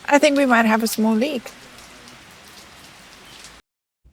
I think we might have a small leak.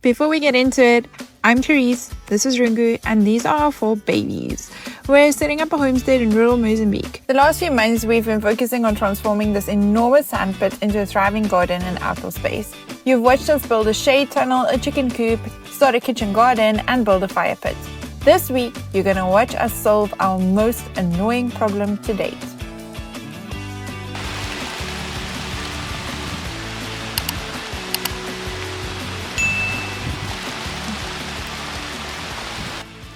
Before we get into it, I'm Therese, this is Rungu, and these are our 4 babies. We're setting up a homestead in rural Mozambique. The last few months, we've been focusing on transforming this enormous sandpit into a thriving garden and outdoor space. You've watched us build a shade tunnel, a chicken coop, start a kitchen garden, and build a fire pit. This week, you're going to watch us solve our most annoying problem to date.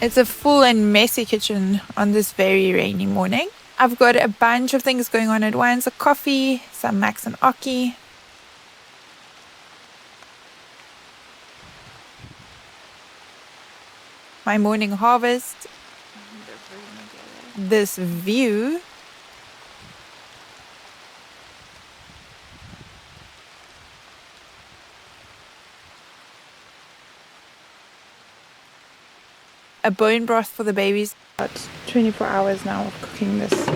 It's a full and messy kitchen on this very rainy morning. I've got a bunch of things going on at once, a coffee, some Max and Aki. My morning harvest. This view. A bone broth for the babies. About 24 hours now of cooking this.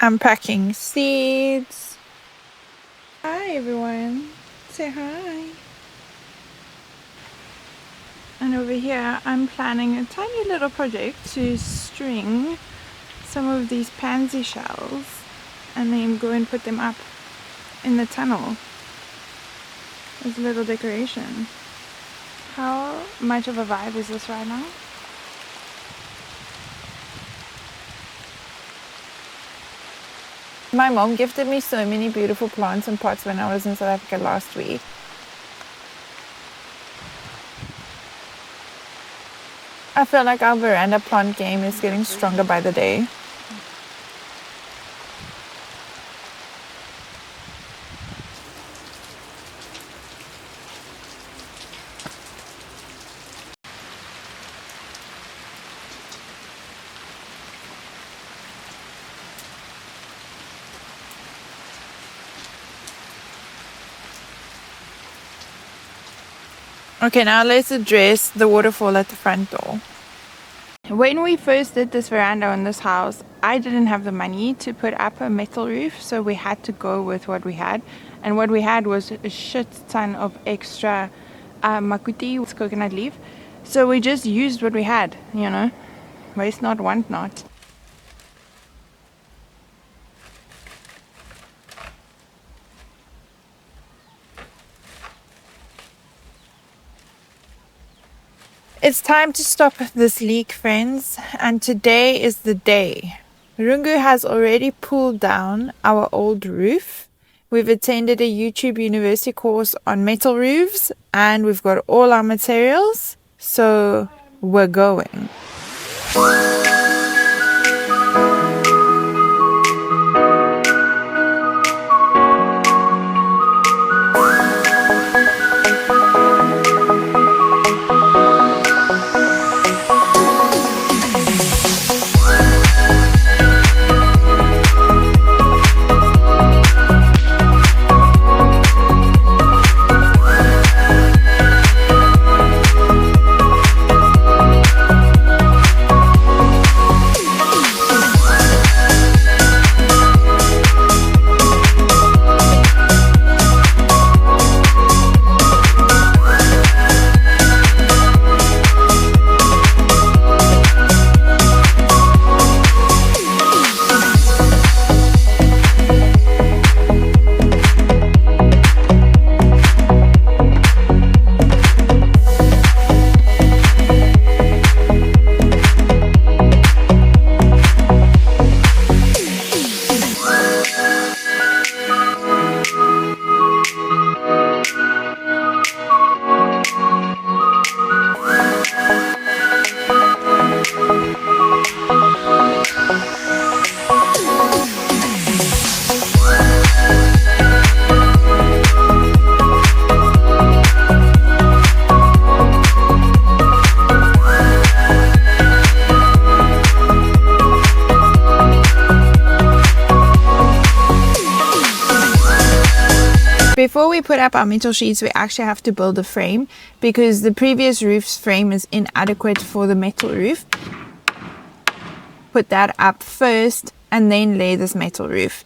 I'm packing seeds. Hi everyone. Say hi. And over here I'm planning a tiny little project to string some of these pansy shells and then go and put them up in the tunnel. As a little decoration. How much of a vibe is this right now? My mom gifted me so many beautiful plants and pots when I was in South Africa last week. I feel like our veranda plant game is getting stronger by the day. Okay, now let's address the waterfall at the front door. When we first did this veranda in this house, I didn't have the money to put up a metal roof, so we had to go with what we had. And what we had was a shit ton of extra makuti, with coconut leaf. So we just used what we had, you know. Waste not, want not. It's time to stop this leak, friends, and today is the day. Rungu has already pulled down our old roof. We've attended a YouTube University course on metal roofs, and we've got all our materials, so we're going. Before we put up our metal sheets, we actually have to build a frame because the previous roof's frame is inadequate for the metal roof. put that up first and then lay this metal roof.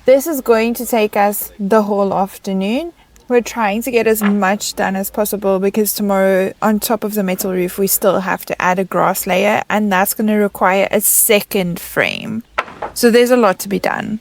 This is going to take us the whole afternoon. We're trying to get as much done as possible because tomorrow, on top of the metal roof, we still have to add a grass layer, and that's going to require a second frame. So there's a lot to be done.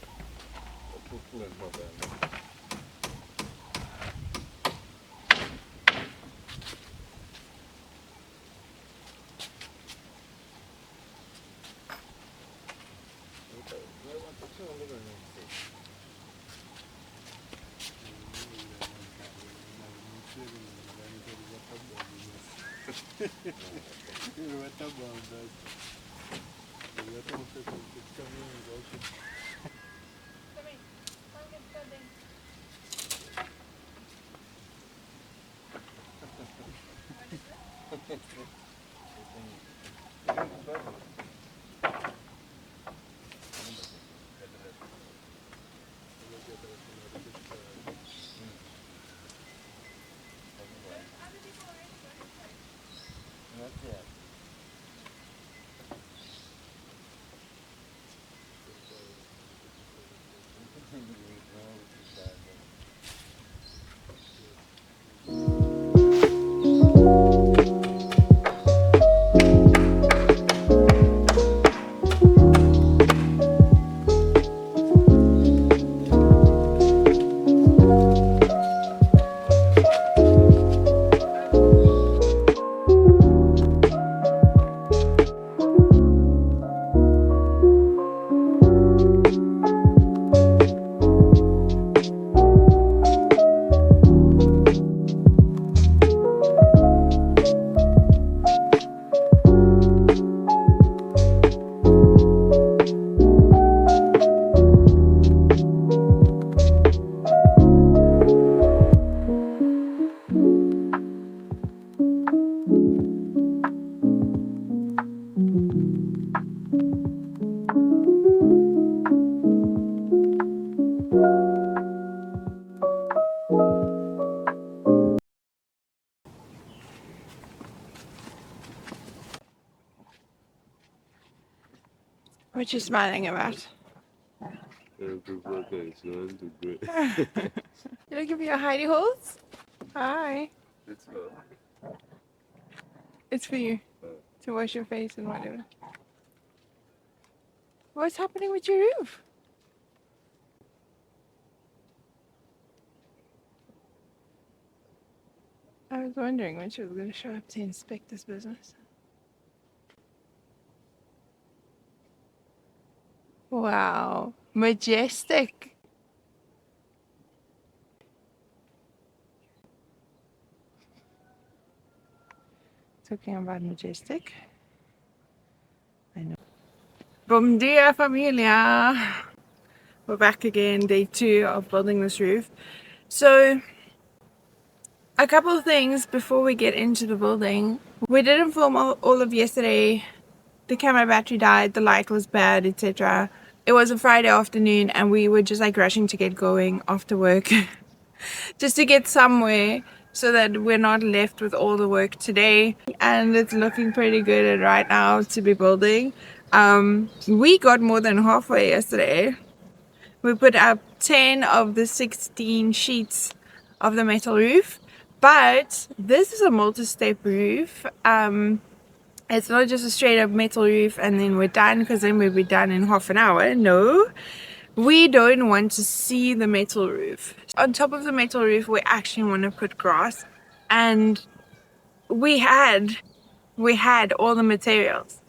What you smiling about? Every worker is going to great. You looking for your hidey holes? Hi. It's It's for you. To wash your face and whatever. What's happening with your roof? I was wondering when she was going to show up to inspect this business. Wow. Majestic. Talking about majestic. I know. Bom dia, familia. We're back again, day 2 of building this roof. So, a couple of things before we get into the building. We didn't film all of yesterday. The camera battery died, the light was bad, etc. It was a Friday afternoon and we were just like rushing to get going after work. Just to get somewhere so that we're not left with all the work today. And it's looking pretty good right now to be building. We got more than halfway yesterday. We put up 10 of the 16 sheets of the metal roof, but this is a multi-step roof. It's not just a straight up metal roof and then we're done, because then we'll be done in half an hour. No, we don't want to see the metal roof. On top of the metal roof, we actually want to put grass, and we had all the materials.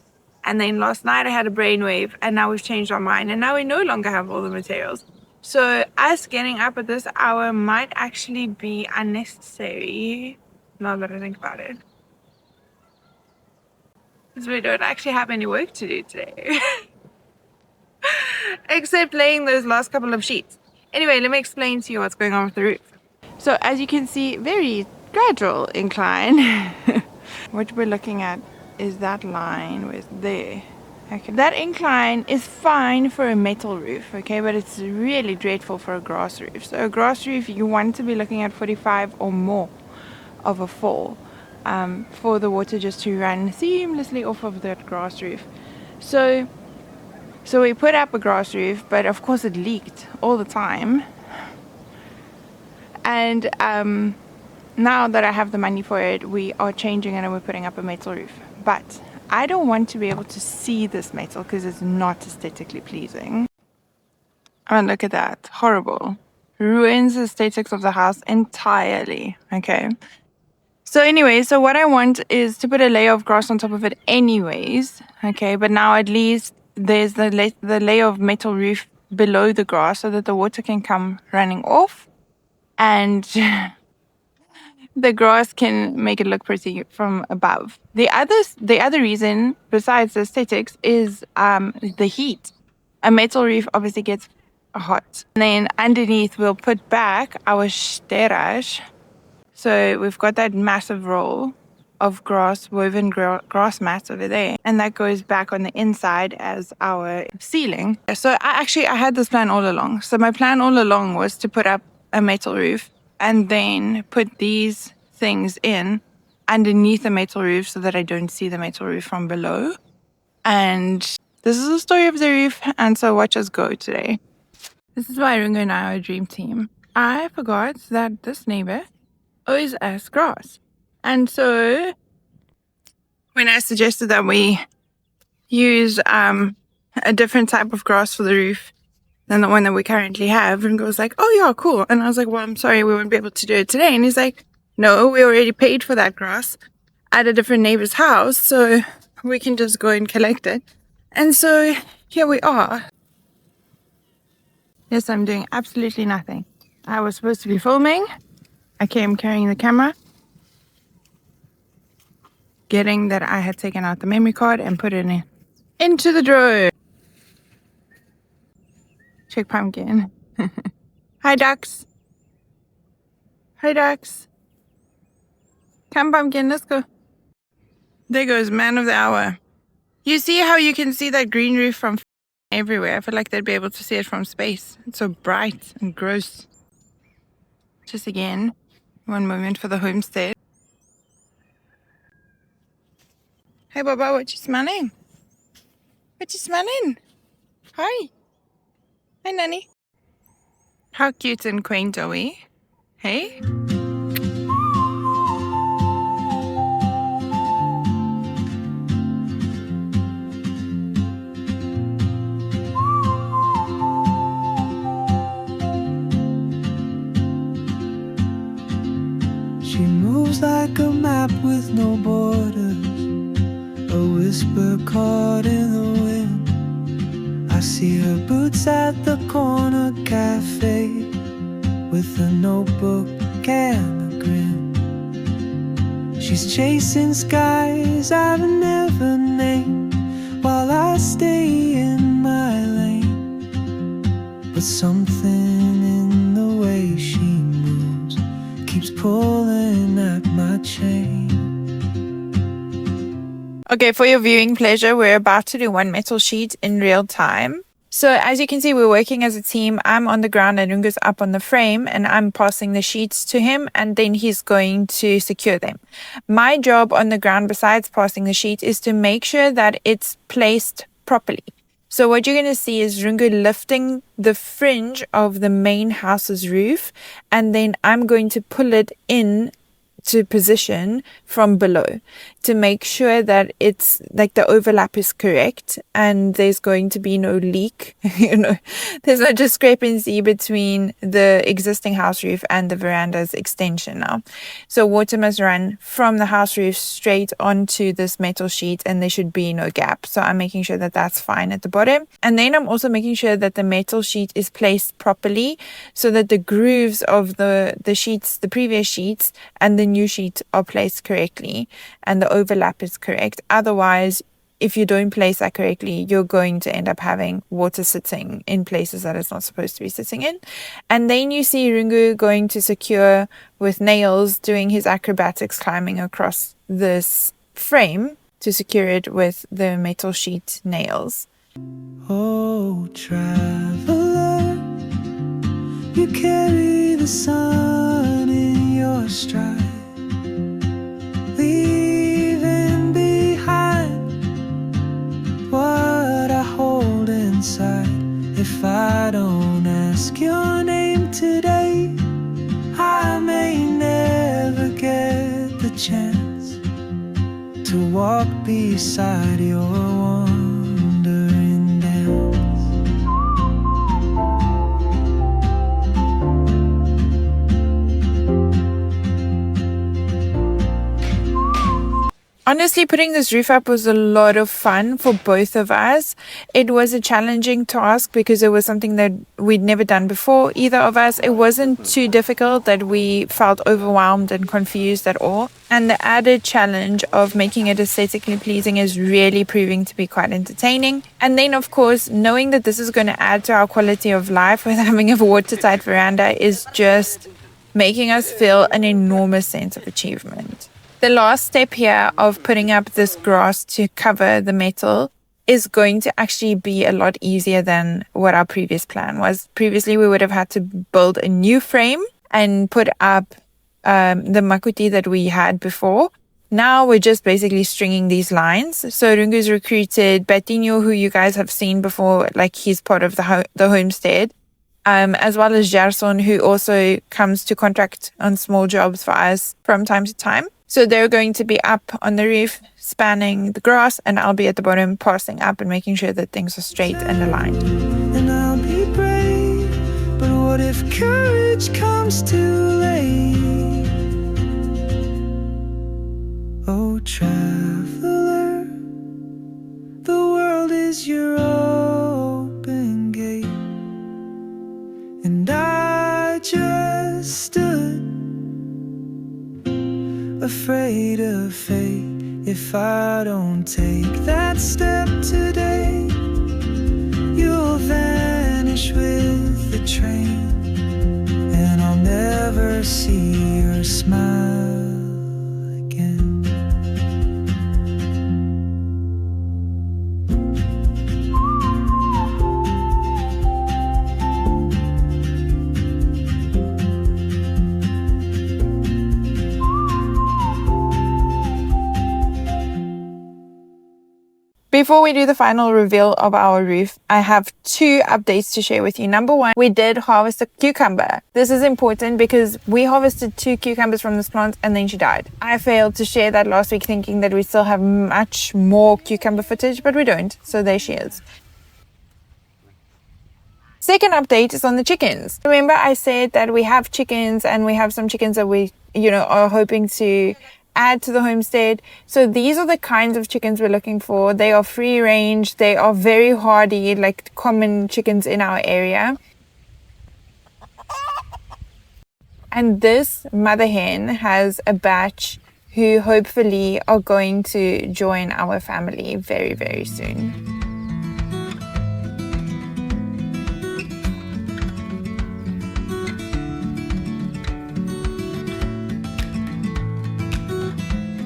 And then last night I had a brainwave and now we've changed our mind and now we no longer have all the materials. So us getting up at this hour might actually be unnecessary now that I think about it. Because we don't actually have any work to do today. Except laying those last couple of sheets. Anyway, let me explain to you what's going on with the roof. So as you can see, very gradual incline. What we're looking at is that line with there. Okay. That incline is fine for a metal roof, okay, but it's really dreadful for a grass roof. So a grass roof, you want to be looking at 45 or more of a fall for the water just to run seamlessly off of that grass roof. So we put up a grass roof, but of course it leaked all the time. And now that I have the money for it, we are changing it and we're putting up a metal roof. But I don't want to be able to see this metal because it's not aesthetically pleasing. I mean, look at that. Horrible. Ruins the aesthetics of the house entirely. Okay. So anyway, so what I want is to put a layer of grass on top of it anyways. Okay. But now at least there's the layer of metal roof below the grass so that the water can come running off. And the grass can make it look pretty from above. The other reason, besides the aesthetics, is the heat. A metal roof obviously gets hot. And then underneath we'll put back our sterage. So we've got that massive roll of grass, woven grass mats over there. And that goes back on the inside as our ceiling. So I had this plan all along. So my plan all along was to put up a metal roof and then put these things in underneath the metal roof so that I don't see the metal roof from below. And this is the story of the roof, and so watch us go today. This is why Rungo and I are a dream team. I forgot that this neighbor owes us grass. And so when I suggested that we use a different type of grass for the roof than the one that we currently have, Rungo was like, oh yeah, cool. And I was like, well, I'm sorry, we won't be able to do it today. And he's like, no, we already paid for that grass at a different neighbor's house, so we can just go and collect it. And so here we are. Yes, I'm doing absolutely nothing. I was supposed to be filming. I came carrying the camera, getting that I had taken out the memory card and put it into the drawer. Check pumpkin. Hi, ducks. Hi, ducks. Come, pumpkin, let's go. There goes man of the hour. You see how you can see that green roof from everywhere? I feel like they'd be able to see it from space. It's so bright and gross. Just again, one moment for the homestead. Hey, Baba, what you smelling? What you smelling? Hi. Hi, Nanny. How cute and quaint are we? Hey? She moves like a map with no borders, a whisper caught in the wind. I see her boots at the corner cafe with a notebook and a grin. She's chasing skies I've never named while I stay in my lane. But something in the way she moves keeps pulling at my chain. Okay, for your viewing pleasure, we're about to do one metal sheet in real time. So as you can see, we're working as a team. I'm on the ground and Rungo's up on the frame, and I'm passing the sheets to him, and then he's going to secure them. My job on the ground, besides passing the sheet, is to make sure that it's placed properly. So what you're going to see is Rungo lifting the fringe of the main house's roof, and then I'm going to pull it in to position from below to make sure that it's like the overlap is correct and there's going to be no leak. There's no discrepancy between the existing house roof and the veranda's extension now. So water must run from the house roof straight onto this metal sheet and there should be no gap. So I'm making sure that that's fine at the bottom. And then I'm also making sure that the metal sheet is placed properly so that the grooves of the sheets, the previous sheets and the new sheet are placed correctly and the overlap is correct. Otherwise, if you don't place that correctly, you're going to end up having water sitting in places that it's not supposed to be sitting in. And then you see Rungu going to secure with nails, doing his acrobatics, climbing across this frame to secure it with the metal sheet nails. Oh, traveler, you carry the sun in your stride, leaving behind what I hold inside. If I don't ask your name today, I may never get the chance to walk beside your wandering dance. Honestly, putting this roof up was a lot of fun for both of us. It was a challenging task because it was something that we'd never done before, either of us. It wasn't too difficult that we felt overwhelmed and confused at all. And the added challenge of making it aesthetically pleasing is really proving to be quite entertaining. And then, of course, knowing that this is going to add to our quality of life with having a watertight veranda is just making us feel an enormous sense of achievement. The last step here of putting up this grass to cover the metal is going to actually be a lot easier than what our previous plan was. Previously, we would have had to build a new frame and put up the makuti that we had before. Now we're just basically stringing these lines. So Rungu's recruited Betinho, who you guys have seen before, like he's part of the homestead, as well as Gerson, who also comes to contract on small jobs for us from time to time. So they're going to be up on the roof, spanning the grass, and I'll be at the bottom, passing up and making sure that things are straight and aligned. And I'll be brave, but what if courage comes too late? Oh, traveler, the world is your open gate, and I just stood afraid of fate. If I don't take that step today, you'll vanish with the train, and I'll never see your smile again. Before we do the final reveal of our roof, I have 2 updates to share with you. Number 1, we did harvest a cucumber. This is important because we harvested 2 cucumbers from this plant and then she died. I failed to share that last week thinking that we still have much more cucumber footage, but we don't. So there she is. Second update is on the chickens. Remember I said that we have chickens and we have some chickens that we, are hoping to add to the homestead. So these are the kinds of chickens we're looking for. They are free range. They are very hardy, like common chickens in our area. And this mother hen has a batch who hopefully are going to join our family very, very soon.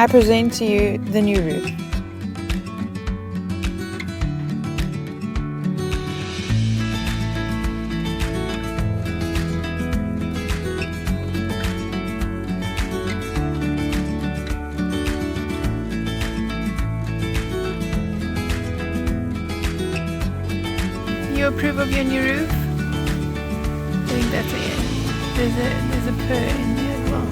I present to you the new roof. You approve of your new roof? I think that's it. There's a purr in there as well.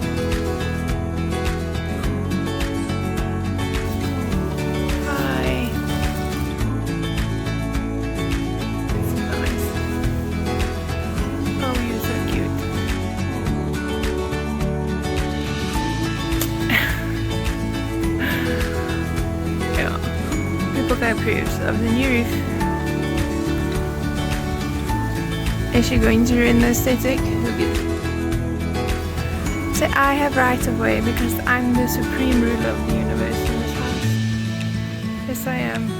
approves of the new roof. Is she going to ruin the aesthetic? So I have right of way because I'm the supreme ruler of the universe in this house. Yes, I am.